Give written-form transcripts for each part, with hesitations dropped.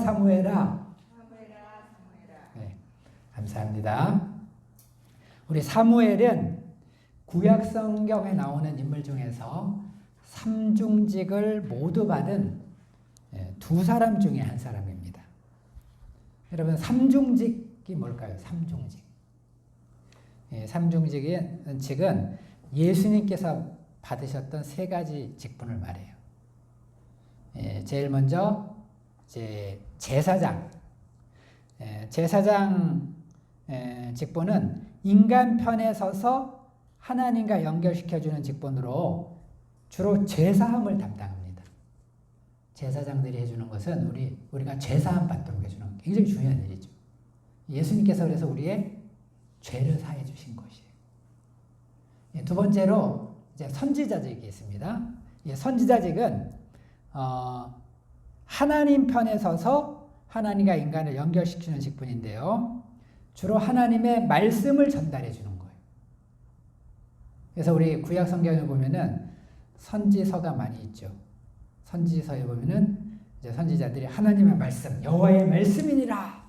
사무엘아. 네, 감사합니다. 우리 사무엘은 구약 성경에 나오는 인물 중에서 삼중직을 모두 받은 두 사람 중에 한 사람입니다. 여러분, 삼중직이 뭘까요? 삼중직. 삼중직은 예수님께서 받으셨던 세 가지 직분을 말해요. 제일 먼저 제사장. 제사장 직분은 인간 편에 서서 하나님과 연결시켜주는 직분으로 주로 제사함을 담당합니다. 제사장들이 해주는 것은 우리가 제사함 받도록 해주는 굉장히 중요한 일이죠. 예수님께서 그래서 우리의 죄를 사해 주신 것이에요. 두 번째로 이제 선지자직이 있습니다. 선지자직은 하나님 편에 서서 하나님과 인간을 연결시키는 직분인데요. 주로 하나님의 말씀을 전달해 주는 거예요. 그래서 우리 구약 성경에 보면은 선지서가 많이 있죠. 선지서에 보면은 이제 선지자들이 하나님의 말씀, 여호와의 말씀이니라.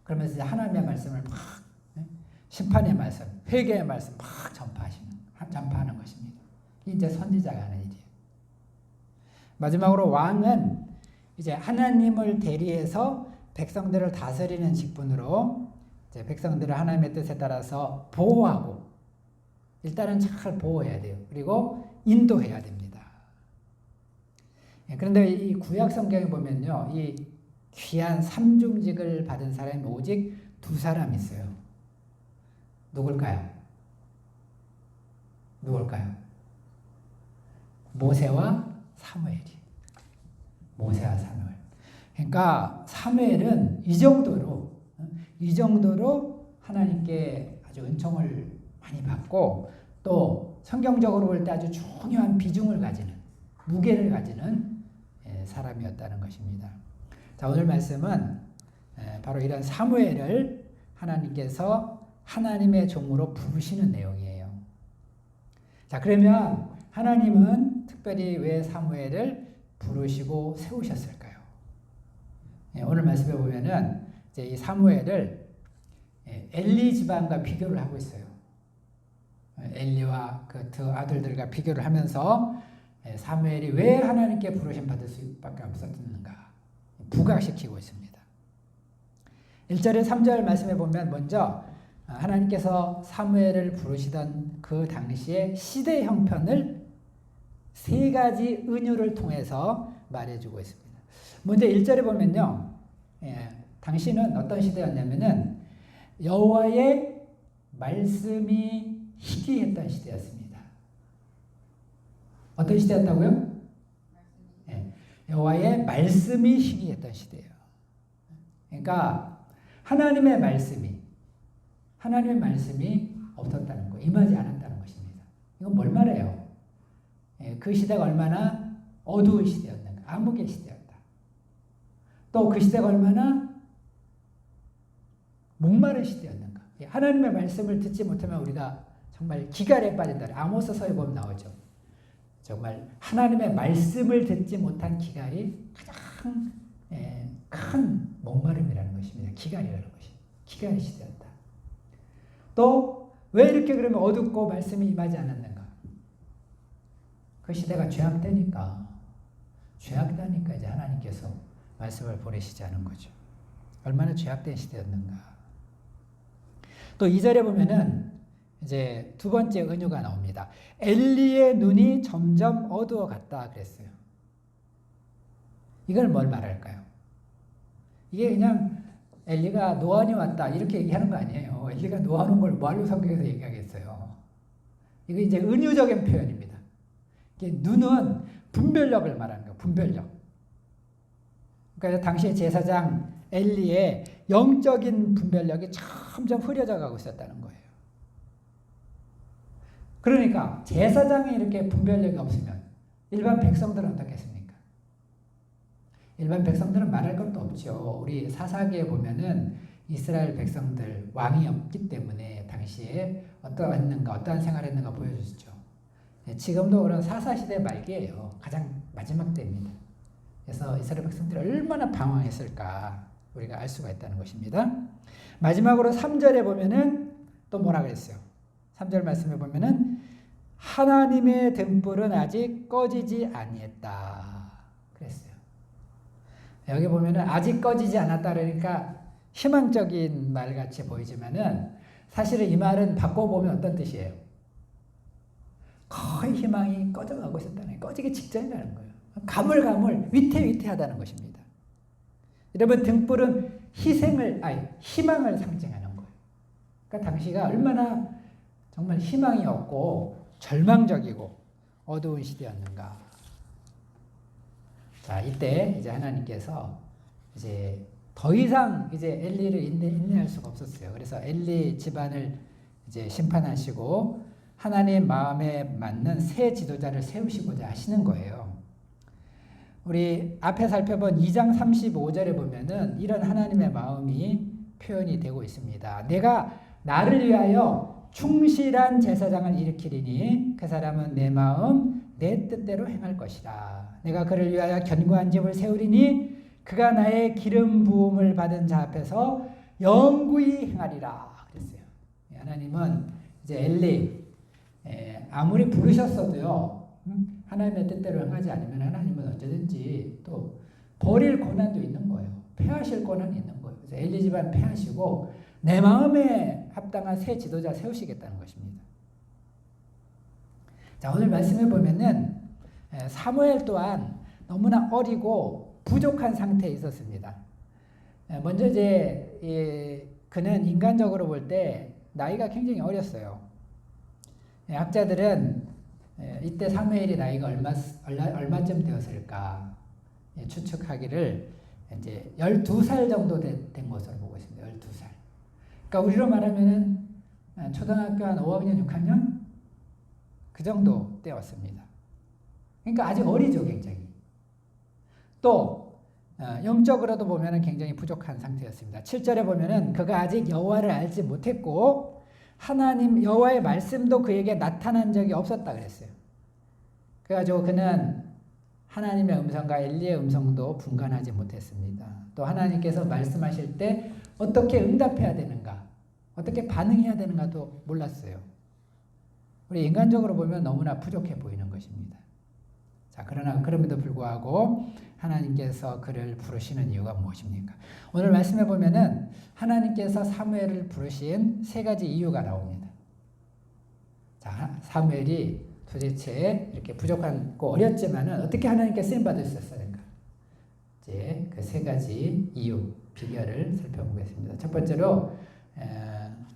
그러면서 이제 하나님의 말씀을 막 심판의 말씀, 회개의 말씀 막 전파하는 것입니다. 이게 이제 선지자가 하는 일이에요. 마지막으로 왕은 이제 하나님을 대리해서 백성들을 다스리는 직분으로 이제 백성들을 하나님의 뜻에 따라서 보호하고, 일단은 잘 보호해야 돼요. 그리고 인도해야 됩니다. 그런데 이 구약 성경에 보면요, 이 귀한 삼중직을 받은 사람이 오직 두 사람 있어요. 누굴까요? 모세와 사무엘이. 모세와 사무엘. 그러니까 사무엘은 이 정도로 하나님께 아주 은총을 많이 받고, 또 성경적으로 볼 때 아주 중요한 비중을 가지는, 무게를 가지는 사람이었다는 것입니다. 자, 오늘 말씀은 바로 이런 사무엘을 하나님께서 하나님의 종으로 부르시는 내용이에요. 자, 그러면 하나님은 특별히 왜 사무엘을 부르시고 세우셨을까요? 오늘 말씀에 보면은 이제 이 사무엘을 엘리 집안과 비교를 하고 있어요. 엘리와 그 두 아들들과 비교를 하면서 사무엘이 왜 하나님께 부르심 받을 수밖에 없었는가 부각시키고 있습니다. 1절에 3절 말씀에 보면 먼저 하나님께서 사무엘을 부르시던 그 당시의 시대 형편을 세 가지 은유를 통해서 말해주고 있습니다. 먼저 1절에 보면요, 당시는 어떤 시대였냐면은 여호와의 말씀이 희귀했던 시대였습니다. 어떤 시대였다고요? 여호와의 말씀이 희귀했던 시대예요. 그러니까 하나님의 말씀이 없었다는 거, 임하지 않았다는 것입니다. 이건 뭘 말해요? 그 시대가 얼마나 어두운 시대였는가, 암흑의 시대였다. 또 그 시대가 얼마나 목마른 시대였는가. 하나님의 말씀을 듣지 못하면 우리가 정말 기갈에 빠진다. 아모스서에 보면 나오죠. 정말 하나님의 말씀을 듣지 못한 기갈이 가장 큰 목마름이라는 것입니다. 기갈이라는 것이. 기갈의 시대였다. 또 왜 이렇게 그러면 어둡고 말씀이 임하지 않았는가? 그 시대가 죄악되니까 이제 하나님께서 말씀을 보내시지 않은 거죠. 얼마나 죄악된 시대였는가. 또 2절에 보면은 이제 두 번째 은유가 나옵니다. 엘리의 눈이 점점 어두워 갔다 그랬어요. 이걸 뭘 말할까요? 이게 그냥 엘리가 노안이 왔다 이렇게 얘기하는 거 아니에요. 엘리가 노안 온 걸 뭐하러 성경에서 얘기하겠어요. 이거 이제 은유적인 표현입니다. 이게 눈은 분별력을 말하는 거예요. 분별력. 그러니까 당시의 제사장 엘리의 영적인 분별력이 점점 흐려져 가고 있었다는 거예요. 그러니까 제사장이 이렇게 분별력이 없으면 일반 백성들은 어떻겠습니까? 일반 백성들은 말할 것도 없죠. 우리 사사기에 보면은 이스라엘 백성들 왕이 없기 때문에 당시에 어떠한 생활을 했는가 보여주시죠. 지금도 그런 사사시대 말기예요. 가장 마지막 때입니다. 그래서 이스라엘 백성들이 얼마나 방황했을까 우리가 알 수가 있다는 것입니다. 마지막으로 3절에 보면은 또 뭐라 그랬어요? 3절 말씀에 보면은 하나님의 등불은 아직 꺼지지 아니했다 그랬어요. 여기 보면은 아직 꺼지지 않았다 그러니까 희망적인 말 같이 보이지만은 사실은 이 말은 바꿔보면 어떤 뜻이에요? 거의 희망이 꺼져가고 있었다는 거예요. 꺼지기 직전이라는 거예요. 가물가물 위태위태하다는 것입니다. 여러분 등불은 희망을 상징하는 거예요. 그러니까 당시가 얼마나 정말 희망이 없고 절망적이고 어두운 시대였는가. 자, 이때 이제 하나님께서 이제 더 이상 이제 엘리를 인내할 수가 없었어요. 그래서 엘리 집안을 이제 심판하시고 하나님 마음에 맞는 새 지도자를 세우시고자 하시는 거예요. 우리 앞에 살펴본 2장 35절에 보면은 이런 하나님의 마음이 표현이 되고 있습니다. 내가 나를 위하여 충실한 제사장을 일으키리니 그 사람은 내 마음 내 뜻대로 행할 것이라. 내가 그를 위하여 견고한 집을 세우리니 그가 나의 기름 부음을 받은 자 앞에서 영구히 행하리라 그랬어요. 하나님은 이제 엘리 아무리 부르셨어도요 하나님의 뜻대로 행하지 않으면 하나님은 언제든지 또 버릴 고난도 있는 거예요. 패하실 고난이 있는 거예요. 그래서 엘리 집안 패하시고 내 마음에 합당한 새 지도자 세우시겠다는 것입니다. 자, 오늘 말씀해 보면은 사무엘 또한 너무나 어리고 부족한 상태에 있었습니다. 먼저 이제 그는 인간적으로 볼 때 나이가 굉장히 어렸어요. 학자들은 이때 사무엘이 나이가 얼마쯤 되었을까 추측하기를 이제 12살 정도 된 것으로 보고 있습니다. 12살. 그러니까 우리로 말하면은 초등학교 한 5학년, 6학년 그 정도 때였습니다. 그러니까 아직 어리죠, 굉장히. 또 영적으로도 보면은 굉장히 부족한 상태였습니다. 7절에 보면은 그가 아직 여호와를 알지 못했고 하나님 여호와의 말씀도 그에게 나타난 적이 없었다 그랬어요. 그래가지고 그는 하나님의 음성과 엘리의 음성도 분간하지 못했습니다. 또 하나님께서 말씀하실 때 어떻게 응답해야 되는가, 어떻게 반응해야 되는가도 몰랐어요. 우리 인간적으로 보면 너무나 부족해 보이는 것입니다. 자, 그러나 그럼에도 불구하고 하나님께서 그를 부르시는 이유가 무엇입니까? 오늘 말씀해 보면은 하나님께서 사무엘을 부르신 세 가지 이유가 나옵니다. 자, 사무엘이 도대체 이렇게 부족하고 어렸지만은 어떻게 하나님께 쓰임 받을 수 있었는가? 이제 그 세 가지 이유, 비결을 살펴보겠습니다. 첫 번째로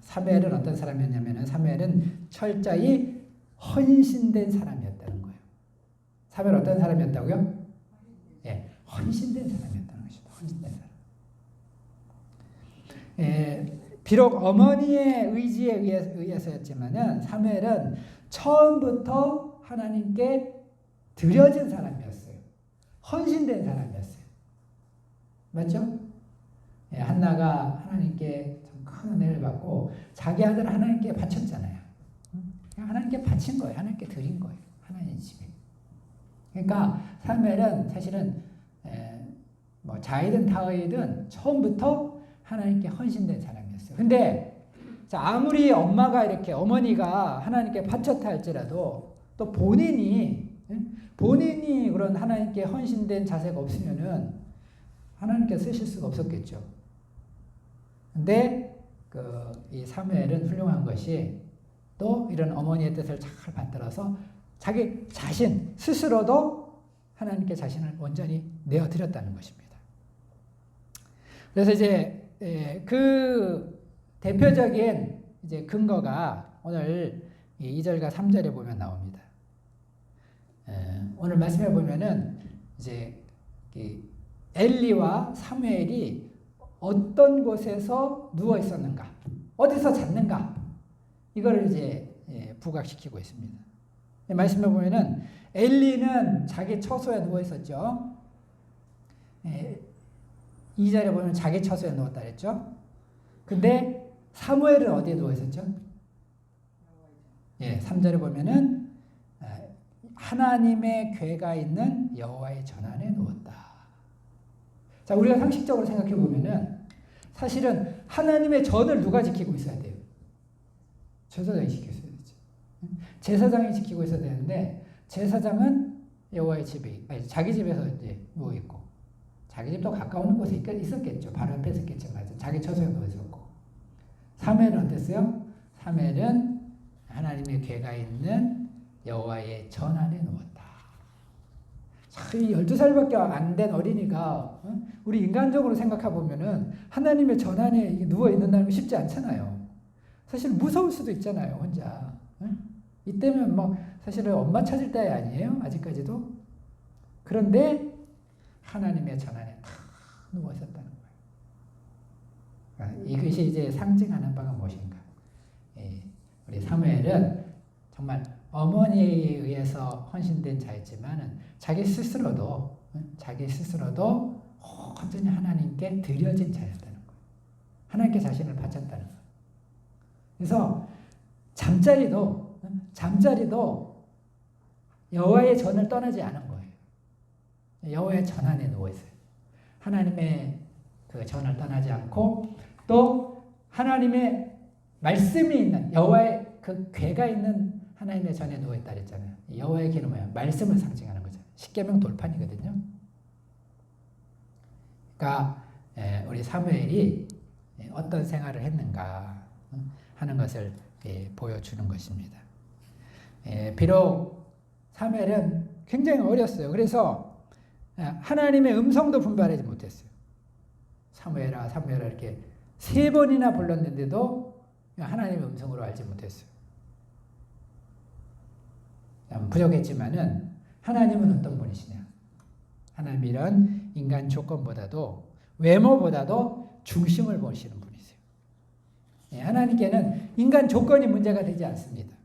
사무엘은 어떤 사람이었냐면은 사무엘은 철저히 헌신된 사람이었다는 거예요. 사무엘 어떤 사람이었다고요? 예, 헌신된 사람이었다는 것입니다. 헌신된 사람. 비록 어머니의 의지에 의해서였지만은 사무엘은 처음부터 하나님께 드려진 사람이었어요. 헌신된 사람이었어요. 맞죠? 예, 한나가 하나님께 큰 은혜를 받고 자기 아들을 하나님께 바쳤잖아요. 하나님께 바친 거예요. 하나님께 드린 거예요. 하나님 집에. 그러니까 사무엘은 사실은 뭐 자이든 타이든 처음부터 하나님께 헌신된 사람이었어요. 근데 자, 아무리 어머니가 하나님께 바쳤다 할지라도 또 본인이 그런 하나님께 헌신된 자세가 없으면은 하나님께 쓰실 수가 없었겠죠. 근데 이 사무엘은 훌륭한 것이 또 이런 어머니의 뜻을 잘 받들어서 자기 자신 스스로도 하나님께 자신을 온전히 내어드렸다는 것입니다. 그래서 이제 그 대표적인 이제 근거가 오늘 2절과 3절에 보면 나옵니다. 오늘 말씀해 보면은 이제 엘리와 사무엘이 어떤 곳에서 누워 있었는가, 어디서 잤는가, 이거를 이제 부각시키고 있습니다. 말씀해 보면은 엘리는 자기 처소에 누워 있었죠. 2절에 보면 자기 처소에 누웠다 그랬죠. 근데 사무엘은 어디에 누워 있었죠? 3절에 보면은 하나님의 궤가 있는 여호와의 전안에 누웠다 자, 우리가 상식적으로 생각해 보면은 사실은 하나님의 전을 누가 지키고 있어야 돼요? 제사장이 지키고 있어야 되지. 제사장이 지키고 있어야 되는데 제사장은 여호와의 집에, 아니, 자기 집에서 이제 누워 있고, 자기 집도 가까운 곳에 있었겠죠. 바로 옆에 있었겠지만 자기 처소에 누워 있었고. 사무엘은 어땠어요? 사무엘은 하나님의 궤가 있는 여호와의 전 안에 누웠다. 참, 12살밖에 안 된 어린이가 우리 인간적으로 생각해 보면은 하나님의 전 안에 누워 있는다는 거 쉽지 않잖아요. 사실 무서울 수도 있잖아요, 혼자. 이때면 뭐 사실은 엄마 찾을 때 아니에요, 아직까지도. 그런데 하나님의 전 안에 탁 누워 있었다는 거예요. 이것이 이제 상징하는 바가 무엇인가? 우리 사무엘은 정말 어머니에 의해서 헌신된 자였지만은 자기 스스로도 완전히 하나님께 드려진 자였다는 거예요. 하나님께 자신을 바쳤다는 거예요. 그래서 잠자리도 여호와의 전을 떠나지 않은 거예요. 여호와의 전 안에 누워 있어요. 하나님의 그 전을 떠나지 않고 또 하나님의 말씀이 있는 여호와의 그 궤가 있는 하나님의 전에 누워 있다 그랬잖아요. 여호와의 궤는 뭐예요? 말씀을 상징하는 거죠. 십계명 돌판이거든요. 그러니까 우리 사무엘이 어떤 생활을 했는가 하는 것을 보여주는 것입니다. 비록 사무엘은 굉장히 어렸어요. 그래서 하나님의 음성도 분별하지 못했어요. 사무엘아, 사무엘아 이렇게 3번이나 불렀는데도 하나님의 음성으로 알지 못했어요. 부족했지만은 하나님은 어떤 분이시냐? 하나님은 인간 조건보다도 외모보다도 중심을 보시는 분이세요. 하나님께는 인간 조건이 문제가 되지 않습니다.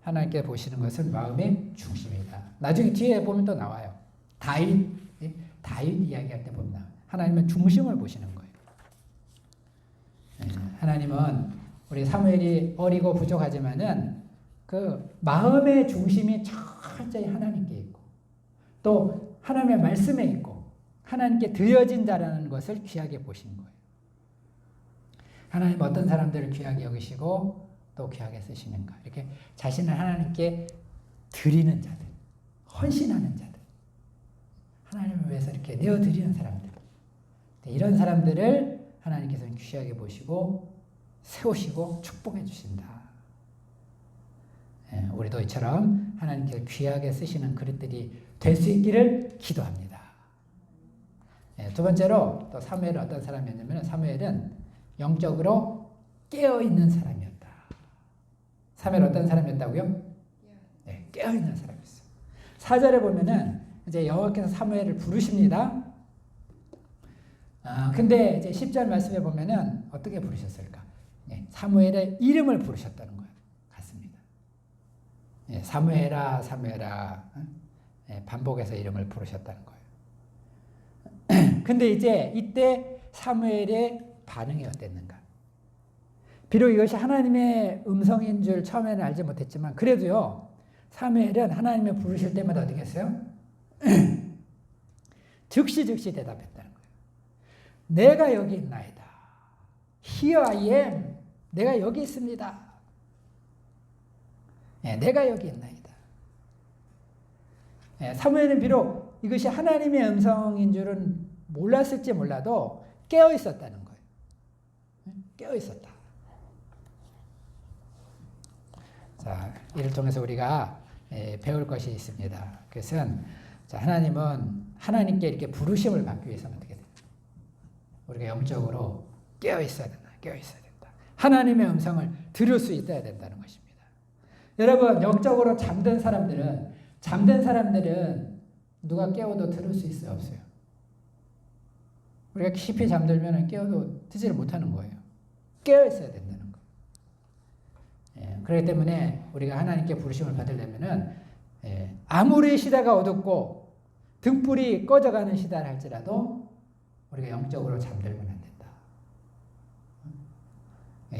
하나님께 보시는 것은 마음의 중심이다. 나중에 뒤에 보면 또 나와요. 다윗 이야기할 때 보면 나와요. 하나님은 중심을 보시는 거예요. 하나님은 우리 사무엘이 어리고 부족하지만은 그 마음의 중심이 철저히 하나님께 있고 또 하나님의 말씀에 있고 하나님께 드려진 자라는 것을 귀하게 보신 거예요. 하나님 어떤 사람들을 귀하게 여기시고 또 귀하게 쓰시는가? 이렇게 자신을 하나님께 드리는 자들, 헌신하는 자들, 하나님을 위해서 이렇게 내어드리는 사람들, 이런 사람들을 하나님께서는 귀하게 보시고 세우시고 축복해 주신다. 우리도 이처럼 하나님께서 귀하게 쓰시는 그릇들이 될 수 있기를 기도합니다. 두 번째로 또 사무엘은 어떤 사람이었냐면 사무엘은 영적으로 깨어있는 사람이었다. 사무엘 어떤 사람이었다고요? 네, 깨어있는 사람이었어요. 4절에 보면은 이제 여호와께서 사무엘을 부르십니다. 근데 이제 10절 말씀에 보면은 어떻게 부르셨을까? 사무엘의 이름을 부르셨다는 거예요. 같습니다. 사무엘아, 사무엘아. 반복해서 이름을 부르셨다는 거예요. 근데 이제 이때 사무엘의 반응이 어땠는가? 비록 이것이 하나님의 음성인 줄 처음에는 알지 못했지만 그래도요. 사무엘은 하나님을 부르실 때마다 어떻게 했어요? 즉시 대답했다는 거예요. 내가 여기 있나이다. Here I am. 내가 여기 있습니다. 내가 여기 있나이다. 사무엘은 비록 이것이 하나님의 음성인 줄은 몰랐을지 몰라도 깨어 있었다는 거예요. 깨어 있었다. 자, 이를 통해서 우리가 배울 것이 있습니다. 그것은 하나님은 하나님께 이렇게 부르심을 받기 위해서는 어떻게 돼요? 우리가 영적으로 깨어 있어야 된다. 깨어 있어야 된다. 하나님의 음성을 들을 수 있어야 된다는 것입니다. 여러분, 영적으로 잠든 사람들은 누가 깨워도 들을 수 있어요, 없어요? 우리가 깊이 잠들면 깨워도 듣지를 못하는 거예요. 깨어 있어야 된다는 거예요. 그렇기 때문에 우리가 하나님께 부르심을 받으려면은 아무리 시대가 어둡고 등불이 꺼져가는 시대를 할지라도 우리가 영적으로 잠들면 안 된다.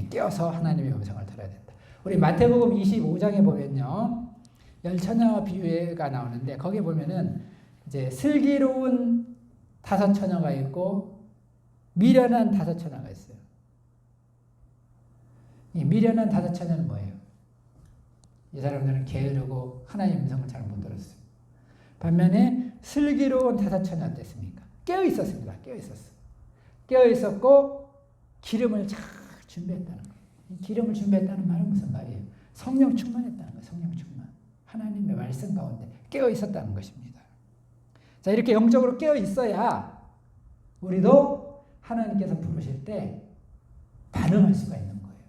깨어서 하나님의 음성을 들어야 된다. 우리 마태복음 25장에 보면요. 열처녀 비유가 나오는데 거기에 보면은 이제 슬기로운 다섯 처녀가 있고 미련한 다섯 처녀가 있어요. 이 미련한 다섯 처녀는 뭐예요? 이 사람들은 게으르고 하나님의 음성을 잘 못 들었어요. 반면에 슬기로운 다섯 처녀 어땠습니까? 깨어 있었습니다. 깨어 있었어. 깨어 있었고 기름을 잘 준비했다는 거예요. 이 기름을 준비했다는 말은 무슨 말이에요? 성령 충만했다는 거예요. 성령 충만. 하나님의 말씀 가운데 깨어 있었다는 것입니다. 자, 이렇게 영적으로 깨어 있어야 우리도 하나님께서 부르실 때 반응할 수가 있는 거예요.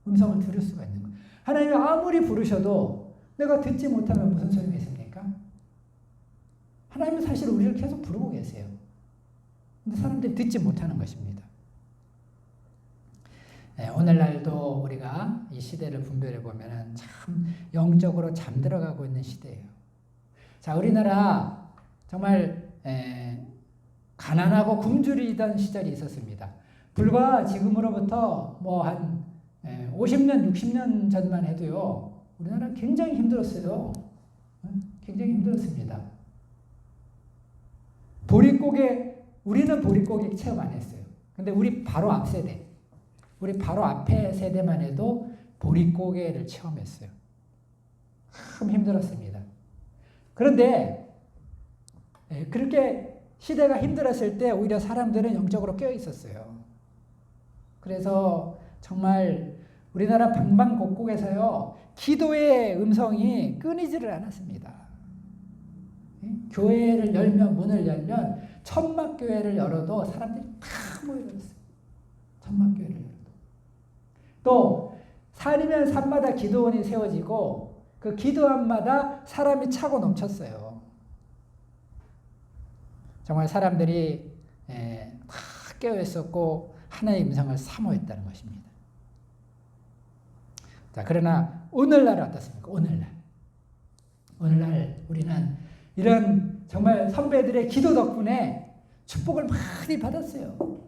음성을 들을 수가 있는 거예요. 하나님이 아무리 부르셔도 내가 듣지 못하면 무슨 소용이 있습니까? 하나님은 사실 우리를 계속 부르고 계세요. 근데 사람들이 듣지 못하는 것입니다. 네, 오늘날도 우리가 이 시대를 분별해 보면 참 영적으로 잠들어가고 있는 시대예요. 자, 우리나라 정말 가난하고 굶주리던 시절이 있었습니다. 불과 지금으로부터 뭐 한 50년, 60년 전만 해도요, 우리나라 굉장히 힘들었어요. 굉장히 힘들었습니다. 우리는 보릿고개 체험 안 했어요. 근데 우리 바로 앞 세대, 우리 바로 앞에 세대만 해도 보릿고개를 체험했어요. 참 힘들었습니다. 그런데 그렇게 시대가 힘들었을 때 오히려 사람들은 영적으로 깨어 있었어요. 그래서 정말 우리나라 방방곡곡에서요, 기도의 음성이 끊이지를 않았습니다. 교회를 열면, 문을 열면 천막교회를 열어도 사람들이 다 모여들었어요. 천막교회를 열어도. 또 산이면 산마다 기도원이 세워지고 그 기도원마다 사람이 차고 넘쳤어요. 정말 사람들이 다 깨어있었고 하나의 음성을 사모했다는 것입니다. 자, 그러나 오늘날은 어떻습니까? 오늘날 우리는 이런 정말 선배들의 기도 덕분에 축복을 많이 받았어요.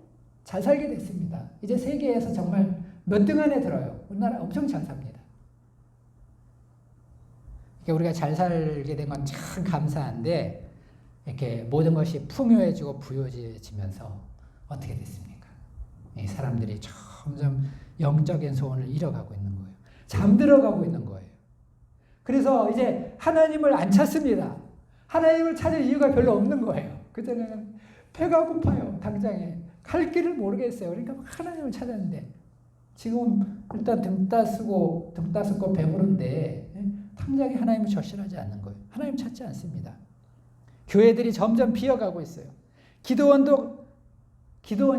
잘 살게 됐습니다. 이제 세계에서 정말 몇 등 안에 들어요. 우리나라 엄청 잘 삽니다. 우리가 잘 살게 된 건 참 감사한데, 이렇게 모든 것이 풍요해지고 부유해지면서 어떻게 됐습니까? 이 사람들이 점점 영적인 소원을 잃어가고 있는 거예요. 잠들어가고 있는 거예요. 그래서 이제 하나님을 안 찾습니다. 하나님을 찾을 이유가 별로 없는 거예요. 그전에는 배가 고파요. 당장에 갈 길을 모르겠어요. 그러니까 하나님을 찾았는데 지금 일단 등 따스고 배부른데 당장에 하나님을 절실하지 않는 거예요. 하나님 찾지 않습니다. 교회들이 점점 비어가고 있어요. 기도원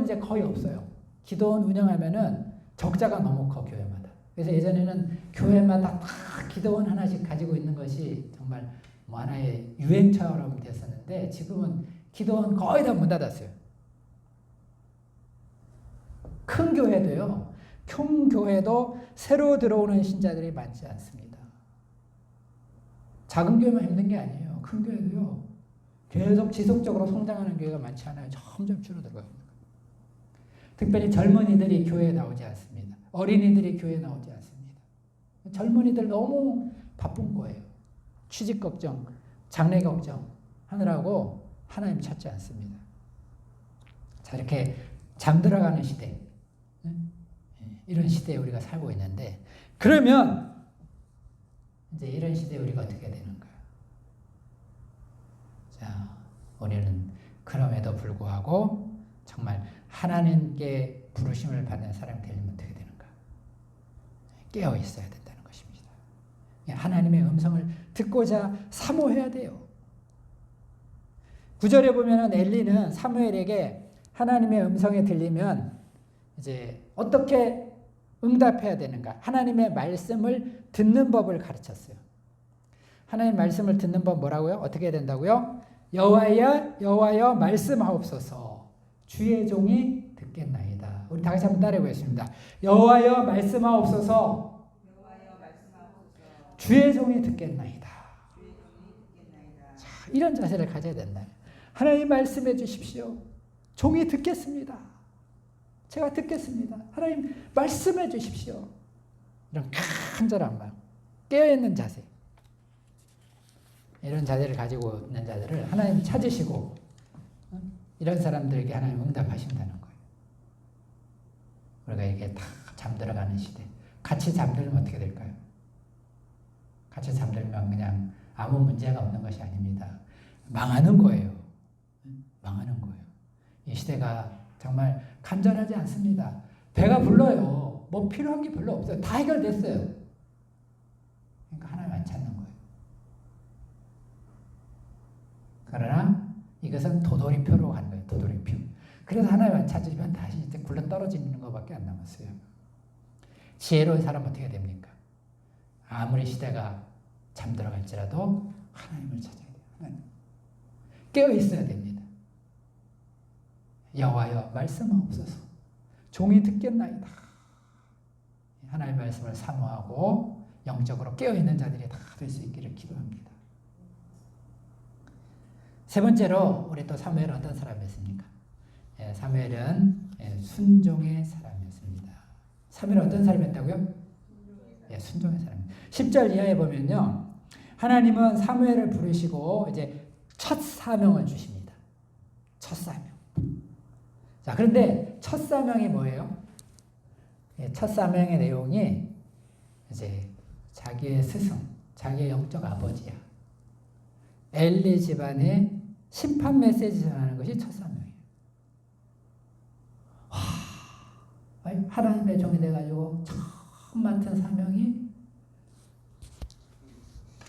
이제 거의 없어요. 기도원 운영하면은 적자가 너무 커, 교회마다. 그래서 예전에는 교회마다 다 기도원 하나씩 가지고 있는 것이 정말 뭐 하나의 유행처럼 됐었는데 지금은 기도원 거의 다 문 닫았어요. 큰 교회도 새로 들어오는 신자들이 많지 않습니다. 작은 교회만 힘든 게 아니에요. 큰 교회도요. 계속 지속적으로 성장하는 교회가 많지 않아요. 점점 줄어들어요. 특별히 젊은이들이 교회에 나오지 않습니다. 어린이들이 교회에 나오지 않습니다. 젊은이들 너무 바쁜 거예요. 취직 걱정, 장래 걱정 하느라고 하나님 찾지 않습니다. 자, 이렇게 잠들어가는 시대, 이런 시대에 우리가 살고 있는데, 그러면 이제 이런 시대에 우리가 어떻게 되는가요? 자, 우리는 그럼에도 불구하고 정말 하나님께 부르심을 받는 사람이 되려면 어떻게 되는가? 깨어 있어야 된다는 것입니다. 하나님의 음성을 듣고자 사모해야 돼요. 9절에 보면은 엘리는 사무엘에게 하나님의 음성이 들리면 이제 어떻게 응답해야 되는가? 하나님의 말씀을 듣는 법을 가르쳤어요. 하나님의 말씀을 듣는 법 뭐라고요? 어떻게 해야 된다고요? 여호와여 말씀하옵소서. 주의 종이 듣겠나이다. 우리 다같이 한번 따라해 보겠습니다. 여호와여 말씀하옵소서. 주의 종이 듣겠나이다. 자, 이런 자세를 가져야 된다. 하나님 말씀해 주십시오. 종이 듣겠습니다. 제가 듣겠습니다. 하나님 말씀해 주십시오. 이런 간절한 마음, 깨어있는 자세, 이런 자세를 가지고 있는 자들을 하나님 찾으시고 이런 사람들에게 하나님 응답하신다는 거예요. 우리가 이게 다 잠들어가는 시대. 같이 잠들면 어떻게 될까요? 같이 잠들면 그냥 아무 문제가 없는 것이 아닙니다. 망하는 거예요. 망하는 거예요. 이 시대가 정말 간절하지 않습니다. 배가 불러요. 뭐 필요한 게 별로 없어요. 다 해결됐어요. 그러니까 하나님 안 찾는 거예요. 그러나 이것은 도돌이표로 가는 거예요. 도돌이표. 그래서 하나님 안 찾으면 다시 이제 굴러 떨어지는 것밖에 안 남았어요. 지혜로운 사람 어떻게 됩니까? 아무리 시대가 잠들어갈지라도 하나님을 찾아야 돼요. 하나님. 깨어 있어야 됩니다. 여호와여 말씀하옵소서. 종이 듣겠나이다. 하나님의 말씀을 사모하고 영적으로 깨어있는 자들이 다 될 수 있기를 기도합니다. 세 번째로 우리 또 사무엘은 어떤 사람이었습니까? 사무엘은 순종의 사람이었습니다. 사무엘은 어떤 사람이었다고요? 순종의 사람. 10절 이하에 보면요. 하나님은 사무엘을 부르시고 이제 첫 사명을 주십니다. 첫 사명. 자, 그런데 첫 사명이 뭐예요? 첫 사명의 내용이 이제 자기의 스승, 자기의 영적 아버지야. 엘리 집안의 심판 메시지 전하는 것이 첫 사명이에요. 하나님의 종이 돼가지고 처음 맡은 사명이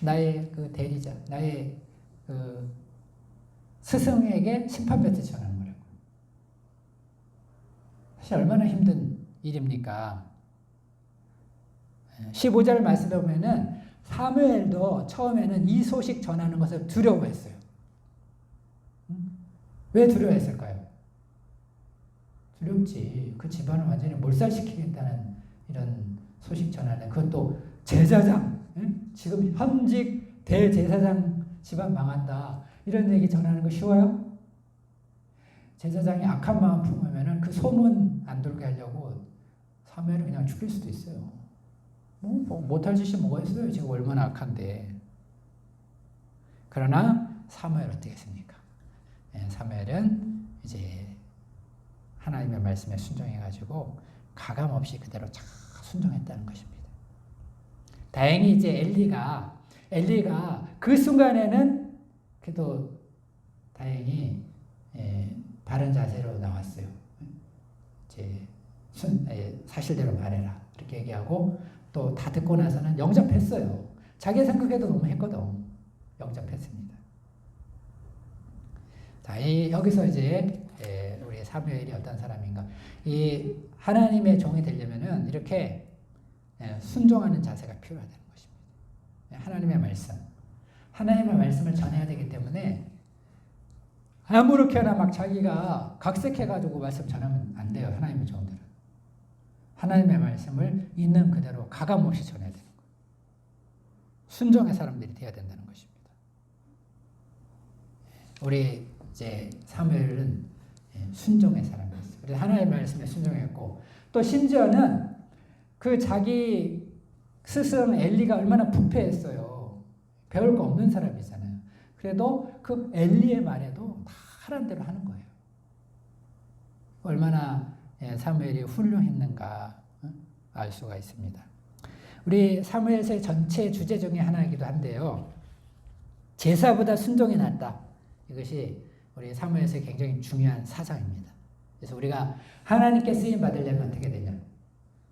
나의 그 대리자, 나의 그 스승에게 심판 메시지 전하는 거라고. 사실 얼마나 힘든 일입니까? 15절 말씀에 보면은 사무엘도 처음에는 이 소식 전하는 것을 두려워했어요. 왜 두려워했을까요? 두렵지. 그 집안을 완전히 몰살시키겠다는 이런 소식 전하는, 그것도 제사장, 지금 현직 대제사장 집안 망한다, 이런 얘기 전하는 거 쉬워요? 제사장이 악한 마음 품으면 그 소문 안 돌게 하려고 사무엘을 그냥 죽일 수도 있어요. 뭐 못할 짓이 뭐가 있어요? 지금 얼마나 악한데. 그러나 사무엘 어떻게 했습니까? 사무엘은 이제 하나님의 말씀에 순종해가지고 가감없이 그대로 잘 순종했다는 것입니다. 다행히 이제 엘리가 그 순간에는 그래도 다행히 바른 자세로 나왔어요. 이제 사실대로 말해라 이렇게 얘기하고 또 다 듣고 나서는 영접했어요. 자기 생각에도 너무 했거든. 영접했습니다. 자, 여기서 이제 우리 사무엘이 어떤 사람인가? 이 하나님의 종이 되려면은 이렇게 순종하는 자세가 필요하다는 것입니다. 하나님의 말씀을 전해야 되기 때문에 아무렇게나 막 자기가 각색해가지고 말씀 전하면 안 돼요. 하나님의 종들은. 하나님의 말씀을 있는 그대로 가감없이 전해야 되는 거예요. 순종의 사람들이 되어야 된다는 것입니다. 우리 이제 사무엘은 순종의 사람이었어요. 그래서 하나님의 말씀에 순종했고, 또 심지어는 그 자기 스승 엘리가 얼마나 부패했어요. 배울 거 없는 사람이잖아요. 그래도 그 엘리의 말에도 다 하라는 대로 하는 거예요. 얼마나 사무엘이 훌륭했는가 알 수가 있습니다. 우리 사무엘서의 전체 주제 중에 하나이기도 한데요. 제사보다 순종이 낫다. 이것이 우리 사무엘서의 굉장히 중요한 사상입니다. 그래서 우리가 하나님께 쓰임 받으려면 어떻게 되냐?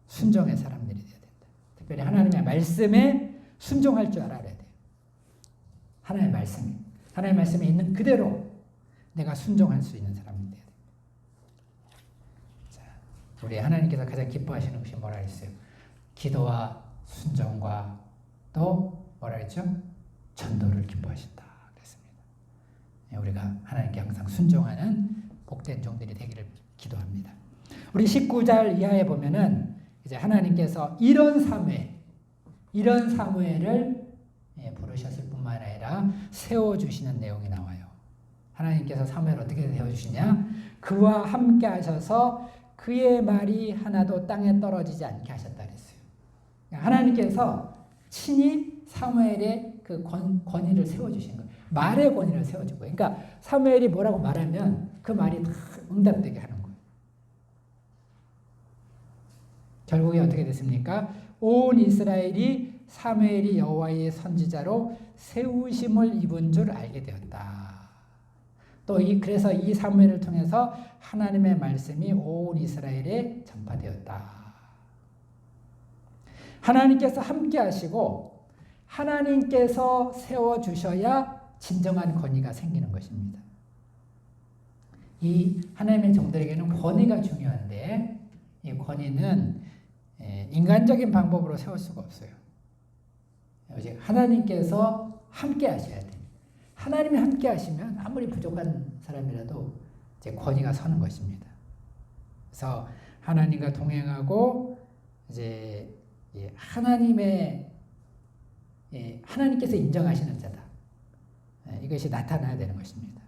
순종의 사람들이 되어야 된다. 특별히 하나님의 말씀에 순종할 줄 알아야 돼요. 하나님의 말씀에 있는 그대로 내가 순종할 수 있는 사람이 돼야 됩니다. 자, 우리 하나님께서 가장 기뻐하시는 것이 뭐라 했어요? 기도와 순종과 또 뭐라 했죠? 전도를 기뻐하신다 그랬습니다. 우리가 하나님께 항상 순종하는 복된 종들이 되기를 기도합니다. 우리 19절 이하에 보면은 이제 하나님께서 이런 사무엘을 부르셨을 뿐만 아니라 세워주시는 내용이 나와요. 하나님께서 사무엘을 어떻게 세워주시냐? 그와 함께 하셔서 그의 말이 하나도 땅에 떨어지지 않게 하셨다 그랬어요. 하나님께서 친히 사무엘의 그 권위를 세워주신 거예요. 말의 권위를 세워주고. 그러니까 사무엘이 뭐라고 말하면 그 말이 다 응답되게 하는 거예요. 결국에 어떻게 됐습니까? 온 이스라엘이 사무엘이 여호와의 선지자로 세우심을 입은 줄 알게 되었다. 또 그래서 이 사무엘을 통해서 하나님의 말씀이 온 이스라엘에 전파되었다. 하나님께서 함께 하시고 하나님께서 세워주셔야 진정한 권위가 생기는 것입니다. 이 하나님의 종들에게는 권위가 중요한데 이 권위는 인간적인 방법으로 세울 수가 없어요. 오직 하나님께서 함께 하셔야 돼요. 하나님이 함께 하시면 아무리 부족한 사람이라도 이제 권위가 서는 것입니다. 그래서 하나님과 동행하고 이제 하나님께서 인정하시는 자다. 이것이 나타나야 되는 것입니다.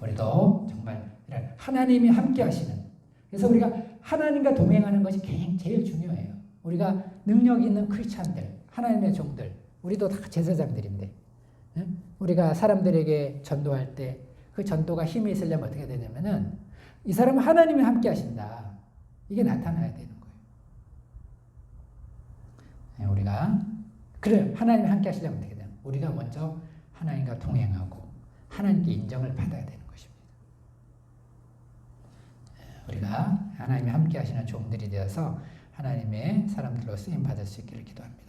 우리도 정말 하나님이 함께 하시는, 그래서 우리가 하나님과 동행하는 것이 제일 중요해요. 우리가 능력 있는 크리스찬들, 하나님의 종들, 우리도 다 제사장들인데 우리가 사람들에게 전도할 때 그 전도가 힘이 있으려면 어떻게 되냐면은 이 사람은 하나님이 함께 하신다. 이게 나타나야 되는 거예요. 우리가 그래 하나님이 함께 하시려면 어떻게 되냐? 우리가 먼저 하나님과 동행하고 하나님께 인정을 받아야 되는 것입니다. 우리가 하나님이 함께 하시는 종들이 되어서 하나님의 사람들로 쓰임 받을 수 있기를 기도합니다.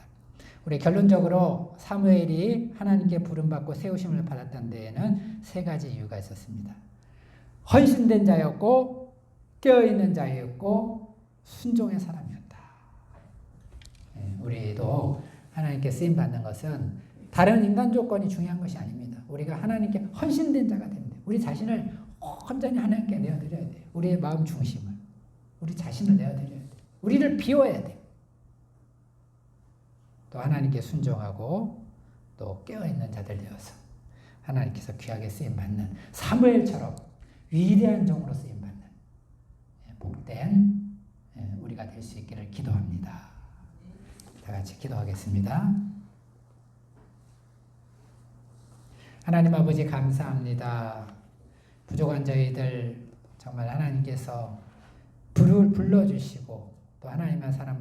우리 결론적으로 사무엘이 하나님께 부름받고 세우심을 받았던 데에는 세 가지 이유가 있었습니다. 헌신된 자였고 깨어있는 자였고 순종의 사람이었다. 우리도 하나님께 쓰임 받는 것은 다른 인간 조건이 중요한 것이 아닙니다. 우리가 하나님께 헌신된 자가 됩니다. 우리 자신을 온전히 하나님께 내어드려야 돼요. 우리의 마음 중심을, 우리 자신을 내어드려야 돼요. 우리를 비워야 돼요. 또 하나님께 순종하고 또 깨어있는 자들 되어서 하나님께서 귀하게 쓰임받는 사무엘처럼 위대한 종으로 쓰임받는 복된 우리가 될 수 있기를 기도합니다. 다 같이 기도하겠습니다. 하나님 아버지 감사합니다. 부족한 저희들 정말 하나님께서 불러주시고 또 하나님의 사람